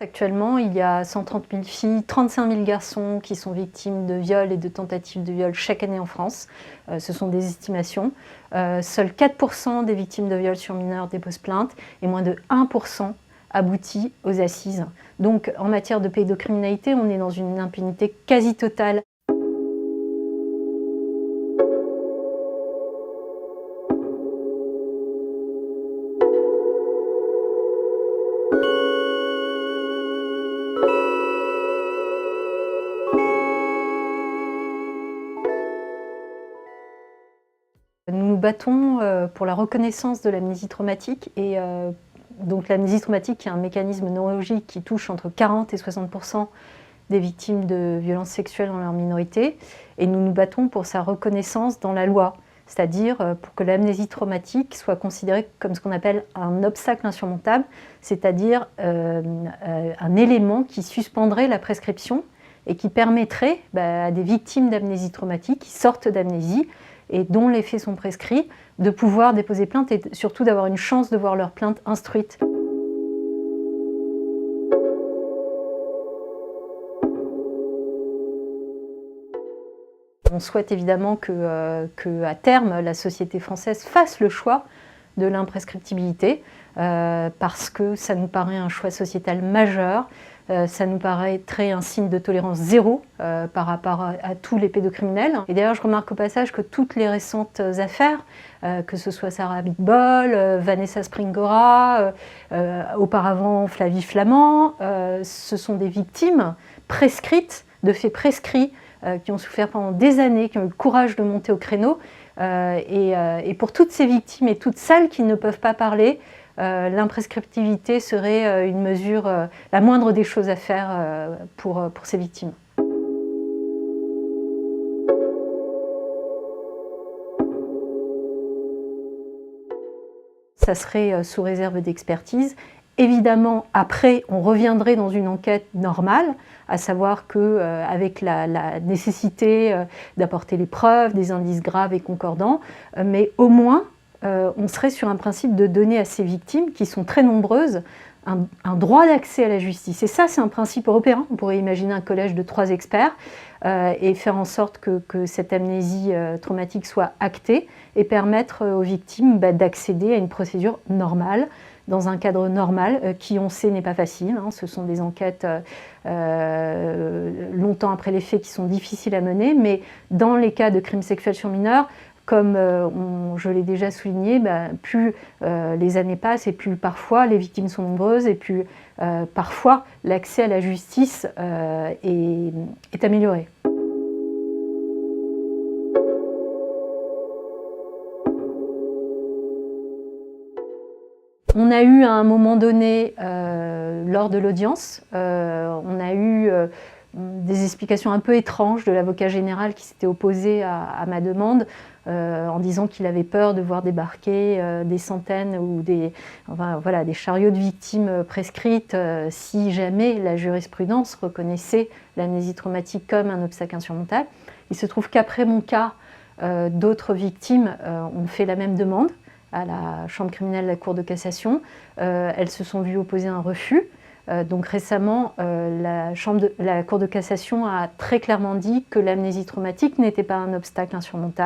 Actuellement, il y a 130 000 filles, 35 000 garçons qui sont victimes de viols et de tentatives de viol chaque année en France. Ce sont des estimations. Seuls 4% des victimes de viols sur mineurs déposent plainte et moins de 1% aboutit aux assises. Donc en matière de pédocriminalité, on est dans une impunité quasi totale. Nous nous battons pour la reconnaissance de l'amnésie traumatique et donc l'amnésie traumatique est un mécanisme neurologique qui touche entre 40 et 60% des victimes de violences sexuelles dans leur minorité et nous nous battons pour sa reconnaissance dans la loi, c'est-à-dire pour que l'amnésie traumatique soit considérée comme ce qu'on appelle un obstacle insurmontable, c'est-à-dire un élément qui suspendrait la prescription et qui permettrait à des victimes d'amnésie traumatique qui sortent d'amnésie et dont les faits sont prescrits, de pouvoir déposer plainte et surtout d'avoir une chance de voir leur plainte instruite. On souhaite évidemment que à terme, la société française fasse le choix de l'imprescriptibilité, parce que ça nous paraît un choix sociétal majeur, ça nous paraîtrait un signe de tolérance zéro par rapport à tous les pédocriminels. Et d'ailleurs, je remarque au passage que toutes les récentes affaires, que ce soit Sarah Abitbol, Vanessa Springora, auparavant Flavie Flament, ce sont des victimes prescrites, de faits prescrits, qui ont souffert pendant des années, qui ont eu le courage de monter au créneau. Et pour toutes ces victimes et toutes celles qui ne peuvent pas parler, l'imprescriptibilité serait une mesure, la moindre des choses à faire pour ces victimes. Ça serait sous réserve d'expertise. Évidemment, après, on reviendrait dans une enquête normale, à savoir qu'avec la nécessité d'apporter les preuves, des indices graves et concordants, mais au moins, on serait sur un principe de donner à ces victimes, qui sont très nombreuses, un droit d'accès à la justice. Et ça, c'est un principe européen. On pourrait imaginer un collège de 3 experts et faire en sorte que cette amnésie traumatique soit actée et permettre aux victimes d'accéder à une procédure normale, dans un cadre normal, qui on sait n'est pas facile. Ce sont des enquêtes longtemps après les faits qui sont difficiles à mener, mais dans les cas de crimes sexuels sur mineurs, comme je l'ai déjà souligné, plus les années passent et plus parfois les victimes sont nombreuses et plus parfois l'accès à la justice est amélioré. On a eu à un moment donné, lors de l'audience, on a eu des explications un peu étranges de l'avocat général qui s'était opposé à ma demande, en disant qu'il avait peur de voir débarquer des centaines ou des chariots de victimes prescrites si jamais la jurisprudence reconnaissait l'amnésie traumatique comme un obstacle insurmontable. Il se trouve qu'après mon cas, d'autres victimes ont fait la même demande à la chambre criminelle de la Cour de cassation. Elles se sont vues opposer un refus. Donc récemment, la Cour de cassation a très clairement dit que l'amnésie traumatique n'était pas un obstacle insurmontable.